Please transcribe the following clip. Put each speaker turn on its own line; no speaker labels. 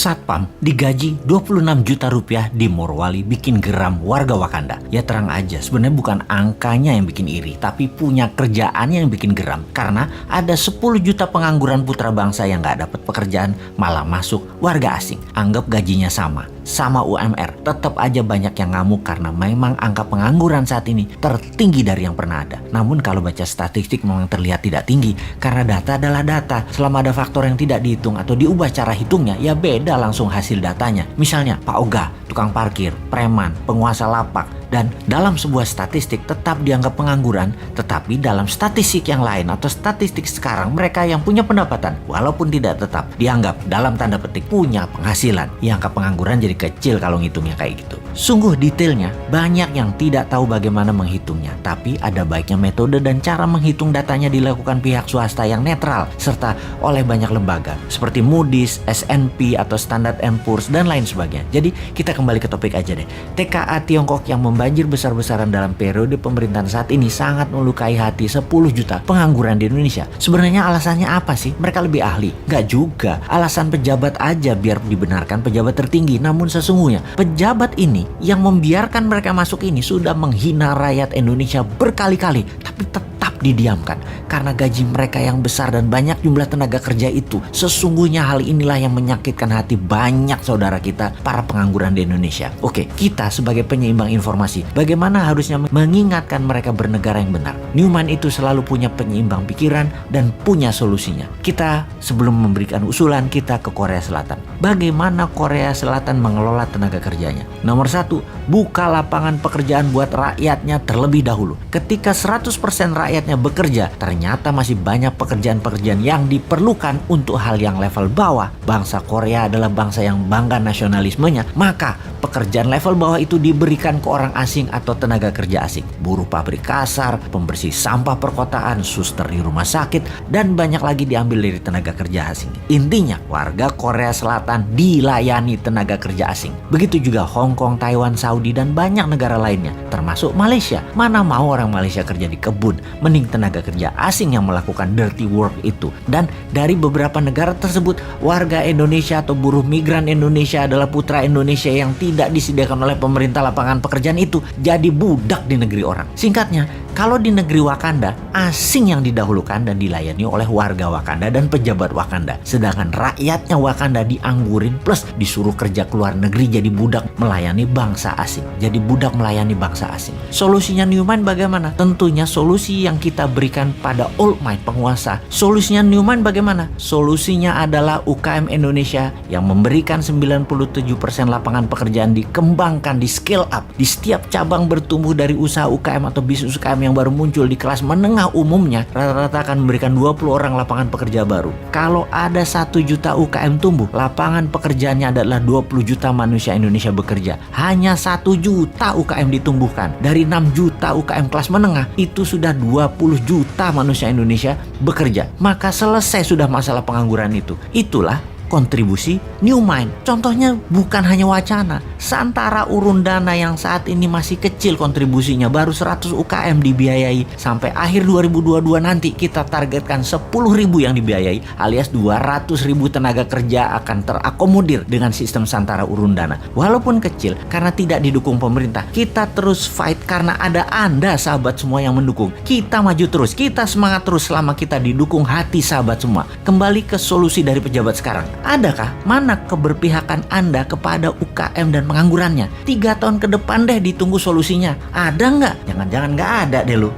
Satpam digaji 26 juta rupiah di Morowali bikin geram warga Wakanda. Ya terang aja, sebenarnya bukan angkanya yang bikin iri, tapi punya kerjaannya yang bikin geram. Karena ada 10 juta pengangguran putra bangsa yang gak dapat pekerjaan, malah masuk warga asing. Anggap gajinya sama UMR. Tetap aja banyak yang ngamuk karena memang angka pengangguran saat ini tertinggi dari yang pernah ada. Namun kalau baca statistik memang terlihat tidak tinggi, karena data adalah data. Selama ada faktor yang tidak dihitung atau diubah cara hitungnya, ya beda langsung hasil datanya. Misalnya Pak Oga, tukang parkir, preman, penguasa lapak, dan dalam sebuah statistik tetap dianggap pengangguran, tetapi dalam statistik yang lain atau statistik sekarang mereka yang punya pendapatan walaupun tidak tetap dianggap dalam tanda petik punya penghasilan. Ya angka pengangguran jadi kecil kalau ngitungnya kayak gitu. Sungguh detailnya banyak yang tidak tahu bagaimana menghitungnya, tapi ada baiknya metode dan cara menghitung datanya dilakukan pihak swasta yang netral serta oleh banyak lembaga seperti Moody's, S&P atau Standard & Poor's dan lain sebagainya. Jadi kita kembali ke topik aja deh. TKA Tiongkok yang membanjir besar-besaran dalam periode pemerintahan saat ini sangat melukai hati 10 juta pengangguran di Indonesia. Sebenarnya alasannya apa sih? Mereka lebih ahli? Nggak juga. Alasan pejabat aja biar dibenarkan pejabat tertinggi. Namun sesungguhnya pejabat ini yang membiarkan mereka masuk ini sudah menghina rakyat Indonesia berkali-kali, tapi tetap didiamkan karena gaji mereka yang besar dan banyak jumlah tenaga kerja itu. Sesungguhnya hal inilah yang menyakitkan hati banyak saudara kita para pengangguran di Indonesia. Oke, kita sebagai penyeimbang informasi, bagaimana harusnya mengingatkan mereka bernegara yang benar? Newman itu selalu punya penyeimbang pikiran dan punya solusinya. Kita sebelum memberikan usulan kita ke Korea Selatan. Bagaimana Korea Selatan mengelola tenaga kerjanya? Nomor 1, buka lapangan pekerjaan buat rakyatnya terlebih dahulu. Ketika 100% rakyatnya bekerja, ternyata masih banyak pekerjaan-pekerjaan yang diperlukan untuk hal yang level bawah. Bangsa Korea adalah bangsa yang bangga nasionalismenya, maka pekerjaan level bawah itu diberikan ke orang asing atau tenaga kerja asing. Buruh pabrik kasar, pembersih sampah perkotaan, suster di rumah sakit, dan banyak lagi diambil dari tenaga kerja asing. Intinya, warga Korea Selatan dilayani tenaga kerja asing. Begitu juga Hong Kong, Taiwan, Saudi, dan banyak negara lainnya, termasuk Malaysia. Mana mau orang Malaysia kerja di kebun, mending tenaga kerja asing yang melakukan dirty work itu. Dan dari beberapa negara tersebut, warga Indonesia atau buruh migran Indonesia adalah putra Indonesia yang tidak disediakan oleh pemerintah lapangan pekerjaan itu jadi budak di negeri orang. Singkatnya, kalau di negeri Wakanda, asing yang didahulukan dan dilayani oleh warga Wakanda dan pejabat Wakanda. Sedangkan rakyatnya Wakanda dianggurin plus disuruh kerja ke luar negeri jadi budak melayani bangsa asing. Jadi budak melayani bangsa asing. Solusinya Newman bagaimana? Tentunya solusi yang kita berikan pada old might penguasa. Solusinya Newman bagaimana? Solusinya adalah UKM Indonesia yang memberikan 97% lapangan pekerjaan dikembangkan, di scale up. Di setiap cabang bertumbuh dari usaha UKM atau bisnis UKM yang baru muncul di kelas menengah umumnya, rata-rata akan memberikan 20 orang lapangan pekerja baru. Kalau ada 1 juta UKM tumbuh, lapangan pekerjaannya adalah 20 juta manusia Indonesia bekerja. Hanya 1 juta UKM ditumbuhkan. Dari 6 juta UKM kelas menengah, itu sudah 20 juta manusia Indonesia bekerja. Maka selesai sudah masalah pengangguran itu. Itulah kontribusi Newman. Contohnya bukan hanya wacana. Santara urun dana yang saat ini masih kecil kontribusinya, baru 100 UKM dibiayai. Sampai akhir 2022 nanti kita targetkan 10.000 yang dibiayai, alias 200.000 tenaga kerja akan terakomodir dengan sistem santara urun dana. Walaupun kecil, karena tidak didukung pemerintah, kita terus fight karena ada Anda sahabat semua yang mendukung. Kita maju terus, kita semangat terus selama kita didukung hati sahabat semua. Kembali ke solusi dari pejabat sekarang. Adakah mana keberpihakan Anda kepada UKM dan penganggurannya? 3 tahun ke depan deh ditunggu solusinya. Ada nggak? Jangan-jangan nggak ada deh lu.